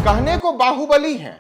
कहने को बाहुबली हैं,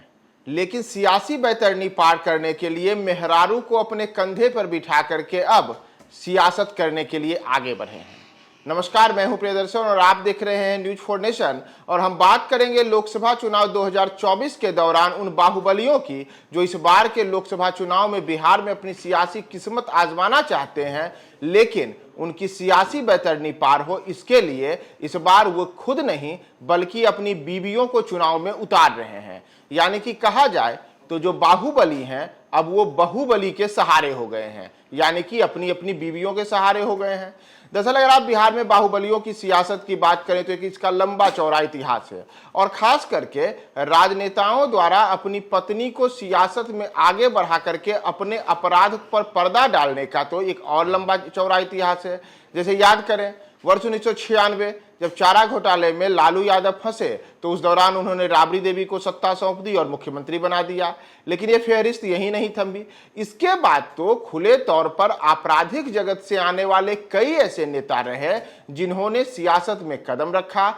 लेकिन सियासी बैतरनी पार करने के लिए मेहरारू को अपने कंधे पर बिठा करके अब सियासत करने के लिए आगे बढ़े हैं। नमस्कार, मैं हूं प्रियदर्शन और आप देख रहे हैं न्यूज फॉर नेशन। और हम बात करेंगे लोकसभा चुनाव 2024 के दौरान उन बाहुबलियों की जो इस बार के लोकसभा चुनाव में बिहार में अपनी सियासी किस्मत आजमाना चाहते हैं, लेकिन उनकी सियासी बैतरनी पार हो इसके लिए इस बार वो खुद नहीं बल्कि अपनी बीवियों को चुनाव में उतार रहे हैं। यानी कि कहा जाए तो जो बाहुबली हैं अब वो बहुबली के सहारे हो गए हैं, यानी कि अपनी अपनी बीवियों के सहारे हो गए हैं। दरअसल अगर आप बिहार में बाहुबलियों की सियासत की बात करें तो इसका लंबा चौड़ा इतिहास है और खास करके राजनेताओं द्वारा अपनी पत्नी को सियासत में आगे बढ़ा करके अपने अपराध पर पर्दा डालने का तो एक और लंबा चौड़ा इतिहास है। जैसे याद करें वर्ष 1996 जब चारा घोटाले में लालू यादव फंसे तो उस दौरान उन्होंने राबड़ी देवी को सत्ता सौंप दी और मुख्यमंत्री बना दिया। लेकिन ये फेहरिस्त यही नहीं थमी। इसके बाद तो खुले तौर पर आपराधिक जगत से आने वाले कई ऐसे नेता रहे जिन्होंने सियासत में कदम रखा,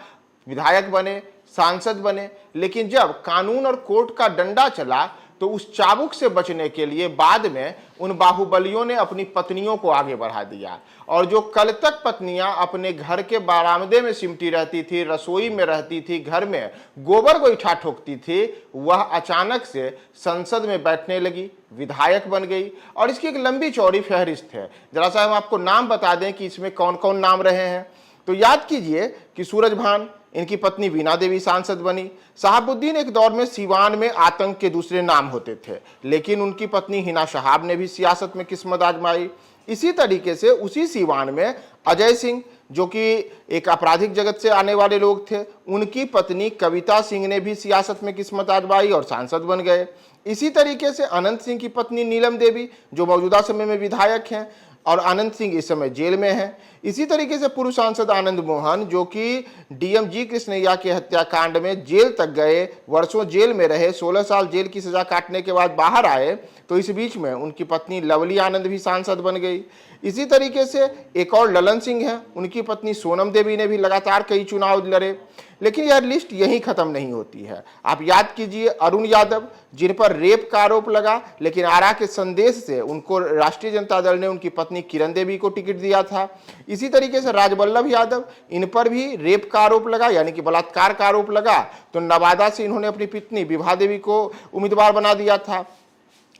विधायक बने, सांसद बने, लेकिन जब कानून और कोर्ट का डंडा चला तो उस चाबुक से बचने के लिए बाद में उन बाहुबलियों ने अपनी पत्नियों को आगे बढ़ा दिया। और जो कल तक पत्नियां अपने घर के बरामदे में सिमटी रहती थी, रसोई में रहती थी, घर में गोबर गोईठा ठोकती थी, वह अचानक से संसद में बैठने लगी, विधायक बन गई। और इसकी एक लंबी चौड़ी फहरिस्त है। जरा सा हम आपको नाम बता दें कि इसमें कौन कौन नाम रहे हैं। तो याद कीजिए कि सूरज भान, इनकी पत्नी वीणा देवी सांसद बनी। शहाबुद्दीन एक दौर में सीवान में आतंक के दूसरे नाम होते थे, लेकिन उनकी पत्नी हिना शहाब ने भी सियासत में किस्मत आजमाई। इसी तरीके से उसी सीवान में अजय सिंह, जो कि एक आपराधिक जगत से आने वाले लोग थे, उनकी पत्नी कविता सिंह ने भी सियासत में किस्मत आजमाई और सांसद बन गए। इसी तरीके से अनंत सिंह की पत्नी नीलम देवी, जो मौजूदा समय में विधायक हैं, और अनंत सिंह इस समय जेल में हैं। इसी तरीके से पूर्व सांसद आनंद मोहन, जो कि डीएम जी कृष्णैया के हत्याकांड में जेल तक गए, वर्षों जेल में रहे, 16 साल जेल की सजा काटने के बाद बाहर आए, तो इस बीच में उनकी पत्नी लवली आनंद भी सांसद बन गई। इसी तरीके से एक और ललन सिंह हैं, उनकी पत्नी सोनम देवी ने भी लगातार कई चुनाव लड़े। लेकिन यह लिस्ट यहीं खत्म नहीं होती है। आप याद कीजिए अरुण यादव, जिन पर रेप का आरोप लगा, लेकिन आरा के संदेश से उनको राष्ट्रीय जनता दल ने उनकी पत्नी किरण देवी को टिकट दिया था। इसी तरीके से राजवल्लभ यादव, इन पर भी रेप का आरोप लगा, यानी कि बलात्कार का आरोप लगा, तो नवादा से इन्होंने अपनी पत्नी विभा देवी को उम्मीदवार बना दिया था।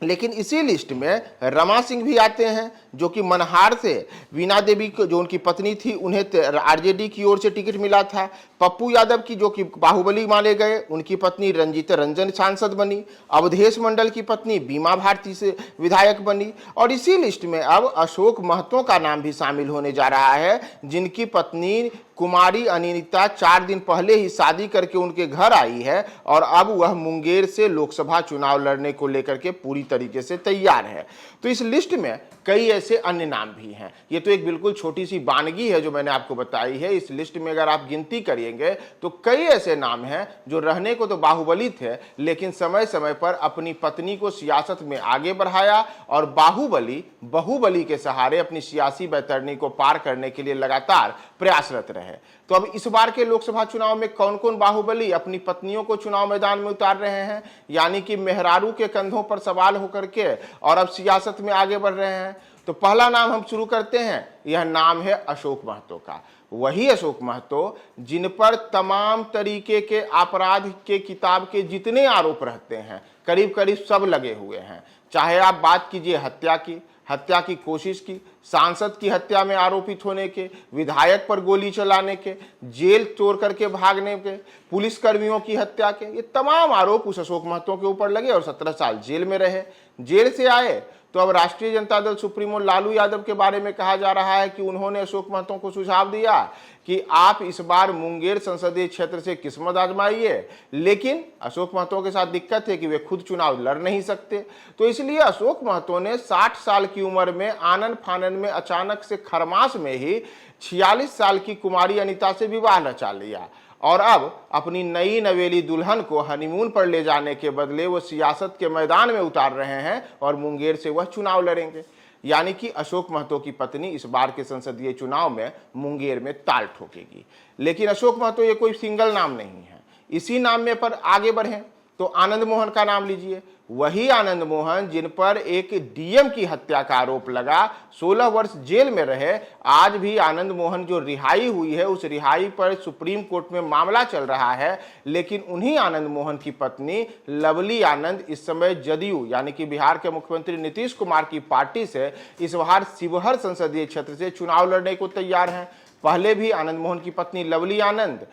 लेकिन इसी लिस्ट में रमा सिंह भी आते हैं, जो कि मनहार से वीणा देवी को, जो उनकी पत्नी थी, उन्हें आरजेडी की ओर से टिकट मिला था। पप्पू यादव की, जो कि बाहुबली माने गए, उनकी पत्नी रंजीत रंजन सांसद बनी। अवधेश मंडल की पत्नी बीमा भारती से विधायक बनी। और इसी लिस्ट में अब अशोक महतो का नाम भी शामिल होने जा रहा है, जिनकी पत्नी कुमारी अनिता 4 दिन पहले ही शादी करके उनके घर आई है और अब वह मुंगेर से लोकसभा चुनाव लड़ने को लेकर के पूरी तरीके से तैयार है। तो इस लिस्ट में कई ऐसे अन्य नाम भी हैं। ये तो एक बिल्कुल छोटी सी बानगी है जो मैंने आपको बताई है। इस लिस्ट में अगर आप गिनती करिएंगे तो कई ऐसे नाम हैं जो रहने को तो बाहुबली थे, लेकिन समय समय पर अपनी पत्नी को सियासत में आगे बढ़ाया और बाहुबली बहुबली के सहारे अपनी सियासी बैतरनी को पार करने के लिए लगातार प्रयासरत रहे। तो अब इस बार के लोकसभा चुनाव में कौन कौन बाहुबली अपनी पत्नियों को चुनाव मैदान में उतार रहे हैं, यानी कि मेहरारू के कंधों पर सवाल होकर के और अब सियासत में आगे बढ़ रहे हैं। तो पहला नाम हम शुरू करते हैं। यह नाम है अशोक महतो का। वही अशोक महतो जिन पर तमाम तरीके के अपराध के किताब के जितने आरोप रहते हैं, करीब करीब सब लगे हुए हैं। चाहे आप बात कीजिए हत्या की कोशिश की, सांसद की हत्या में आरोपित होने के, विधायक पर गोली चलाने के, जेल चोर करके भागने के, पुलिसकर्मियों की हत्या के, ये तमाम आरोप उस अशोक महतो के ऊपर लगे और 17 साल जेल में रहे। जेल से आए तो अब राष्ट्रीय जनता दल सुप्रीमो लालू यादव के बारे में कहा जा रहा है कि उन्होंने अशोक महतो को सुझाव दिया कि आप इस बार मुंगेर संसदीय क्षेत्र से किस्मत आजमाइए। लेकिन अशोक महतो के साथ दिक्कत है कि वे खुद चुनाव लड़ नहीं सकते। तो इसलिए अशोक महतो ने 60 साल की उम्र में आनन फानन में अचानक से खरमास में ही 46 साल की कुमारी अनिता से विवाह रचा लिया और अब अपनी नई नवेली दुल्हन को हनीमून पर ले जाने के बदले वो सियासत के मैदान में उतार रहे हैं और मुंगेर से वह चुनाव लड़ेंगे। यानी कि अशोक महतो की पत्नी इस बार के संसदीय चुनाव में मुंगेर में ताल ठोकेगी। लेकिन अशोक महतो ये कोई सिंगल नाम नहीं है, इसी नाम में पर आगे बढ़े तो आनंद मोहन का नाम लीजिए। वही आनंद मोहन जिन पर एक डीएम की हत्या का आरोप लगा, 16 वर्ष जेल में रहे, आज भी आनंद मोहन जो रिहाई हुई है उस रिहाई पर सुप्रीम कोर्ट में मामला चल रहा है। लेकिन उन्हीं आनंद मोहन की पत्नी लवली आनंद इस समय जदयू यानी कि बिहार के मुख्यमंत्री नीतीश कुमार की पार्टी से इस बार शिवहर संसदीय क्षेत्र से चुनाव लड़ने को तैयार हैं। पहले भी आनंद मोहन की पत्नी लवली आनंद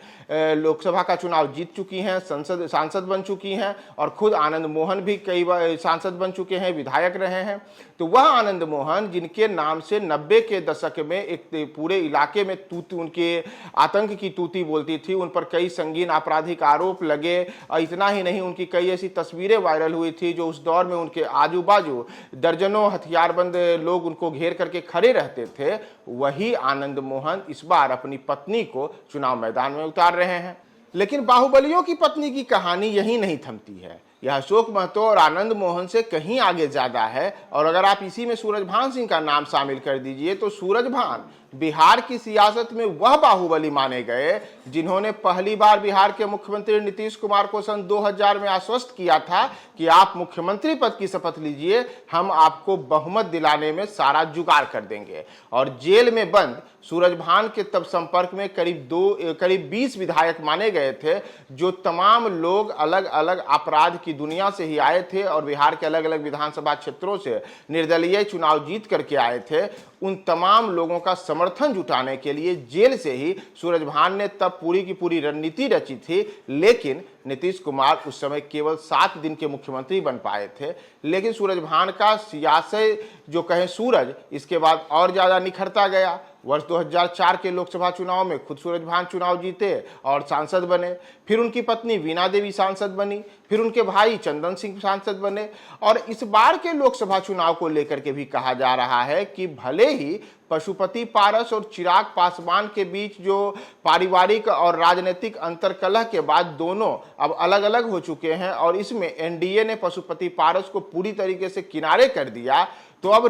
लोकसभा का चुनाव जीत चुकी हैं, सांसद बन चुकी हैं और खुद आनंद मोहन भी कई बार सांसद बन चुके हैं, विधायक रहे हैं। तो वह आनंद मोहन जिनके नाम से 90 के दशक में एक पूरे इलाके में तूती, उनके आतंक की तूती बोलती थी, उन पर कई संगीन आपराधिक आरोप लगे और इतना ही नहीं उनकी कई ऐसी तस्वीरें वायरल हुई थी जो उस दौर में उनके आजू बाजू दर्जनों हथियारबंद लोग उनको घेर करके खड़े रहते थे। वही आनंद मोहन इस बार अपनी पत्नी को चुनाव मैदान में उतार रहे हैं। लेकिन बाहुबलियों की पत्नी की कहानी यही नहीं थमती है, यह अशोक महतो और आनंद मोहन से कहीं आगे ज्यादा है। और अगर आप इसी में सूरजभान सिंह का नाम शामिल कर दीजिए तो सूरजभान बिहार की सियासत में वह बाहुबली माने गए जिन्होंने पहली बार बिहार के मुख्यमंत्री नीतीश कुमार को सन 2000 में आश्वस्त किया था कि आप मुख्यमंत्री पद की शपथ लीजिए, हम आपको बहुमत दिलाने में सारा जुगाड़ कर देंगे। और जेल में बंद सूरजभान के तब संपर्क में करीब 20 विधायक माने गए थे, जो तमाम लोग अलग अलग अपराध की दुनिया से ही आए थे और बिहार के अलग अलग विधानसभा क्षेत्रों से निर्दलीय चुनाव जीत करके आए थे। उन तमाम लोगों का समर्थन जुटाने के लिए जेल से ही सूरजभान ने तब पूरी की पूरी रणनीति रची थी। लेकिन नीतीश कुमार उस समय केवल 7 दिन के मुख्यमंत्री बन पाए थे। लेकिन सूरजभान का सियासत जो कहें सूरज इसके बाद और ज्यादा निखरता गया। वर्ष 2004 के लोकसभा चुनाव में खुद सूरजभान चुनाव जीते और सांसद बने, फिर उनकी पत्नी वीणा देवी सांसद बनी, फिर उनके भाई चंदन सिंह सांसद बने। और इस बार के लोकसभा चुनाव को लेकर के भी कहा जा रहा है कि भले ही पशुपति पारस और चिराग पासवान के बीच जो पारिवारिक और राजनीतिक अंतर्कलह के बाद दोनों अब अलग अलग हो चुके हैं और इसमें एनडीए ने पशुपति पारस को पूरी तरीके से किनारे कर दिया, तो अब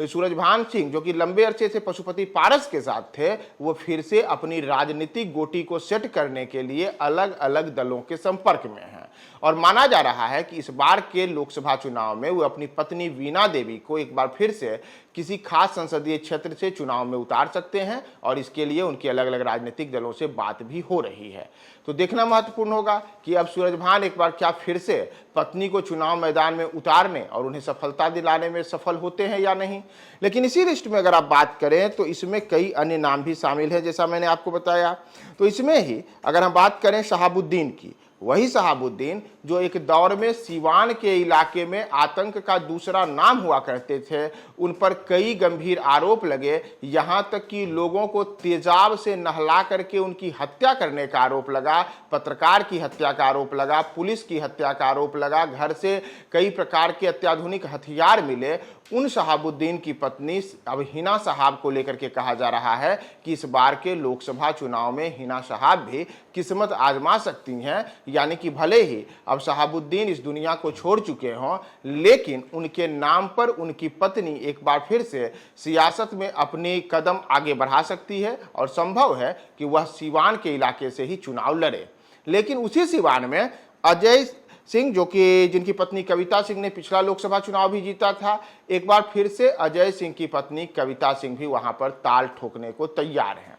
सूरजभान सिंह जो कि लंबे अरसे से पशुपति पारस के साथ थे, वो फिर से अपनी राजनीतिक गोटी को सेट करने के लिए अलग अलग दलों के संपर्क में हैं। और माना जा रहा है कि इस बार के लोकसभा चुनाव में वो अपनी पत्नी वीणा देवी को एक बार फिर से किसी खास संसदीय क्षेत्र से चुनाव में उतार सकते हैं और इसके लिए उनकी अलग अलग राजनीतिक दलों से बात भी हो रही है। तो देखना महत्वपूर्ण होगा कि अब सूरजभान एक बार क्या फिर से पत्नी को चुनाव मैदान में उतारने और उन्हें सफलता दिलाने में सफल होते हैं या नहीं। लेकिन इसी लिस्ट में अगर आप बात करें तो इसमें कई अन्य नाम भी शामिल है, जैसा मैंने आपको बताया। तो इसमें ही अगर हम बात करें शहाबुद्दीन की, वही शहाबुद्दीन जो एक दौर में सीवान के इलाके में आतंक का दूसरा नाम हुआ करते थे, उन पर कई गंभीर आरोप लगे, यहां तक कि लोगों को तेजाब से नहला करके उनकी हत्या करने का आरोप लगा, पत्रकार की हत्या का आरोप लगा, पुलिस की हत्या का आरोप लगा, घर से कई प्रकार के अत्याधुनिक हथियार मिले। उन शहाबुद्दीन की पत्नी अब हिना शहाब को लेकर के कहा जा रहा है कि इस बार के लोकसभा चुनाव में हिना शहाब भी किस्मत आजमा सकती हैं। यानी कि भले ही अब शहाबुद्दीन इस दुनिया को छोड़ चुके हों, लेकिन उनके नाम पर उनकी पत्नी एक बार फिर से सियासत में अपनी कदम आगे बढ़ा सकती है और संभव है कि वह सीवान के इलाके से ही चुनाव लड़े। लेकिन उसी सीवान में अजय सिंह जो कि जिनकी पत्नी कविता सिंह ने पिछला लोकसभा चुनाव भी जीता था, एक बार फिर से अजय सिंह की पत्नी कविता सिंह भी वहां पर ताल ठोकने को तैयार हैं।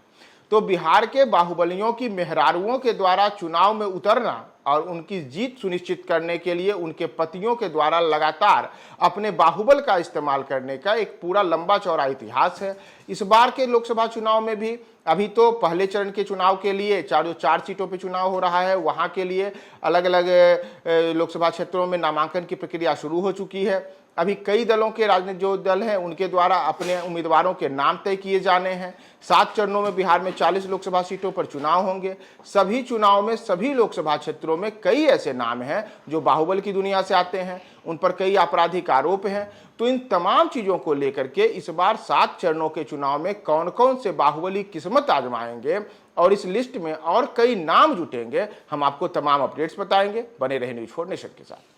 तो बिहार के बाहुबलियों की मेहरारुओं के द्वारा चुनाव में उतरना और उनकी जीत सुनिश्चित करने के लिए उनके पतियों के द्वारा लगातार अपने बाहुबल का इस्तेमाल करने का एक पूरा लंबा चौड़ा इतिहास है। इस बार के लोकसभा चुनाव में भी अभी तो पहले चरण के चुनाव के लिए 4 सीटों पे चुनाव हो रहा है, वहां के लिए अलग अलग लोकसभा क्षेत्रों में नामांकन की प्रक्रिया शुरू हो चुकी है। अभी कई दलों के राजनीतिक जो दल हैं उनके द्वारा अपने उम्मीदवारों के नाम तय किए जाने हैं। 7 चरणों में बिहार में 40 लोकसभा सीटों पर चुनाव होंगे। सभी चुनाव में सभी लोकसभा क्षेत्रों में कई ऐसे नाम हैं जो बाहुबल की दुनिया से आते हैं, उन पर कई आपराधिक आरोप हैं। तो इन तमाम चीजों को लेकर के इस बार 7 चरणों के चुनाव में कौन कौन से बाहुबली किस्मत आजमाएंगे और इस लिस्ट में और कई नाम जुटेंगे, हम आपको तमाम अपडेट्स बताएंगे। बने रहे न्यूज़ 4 नेशन के साथ।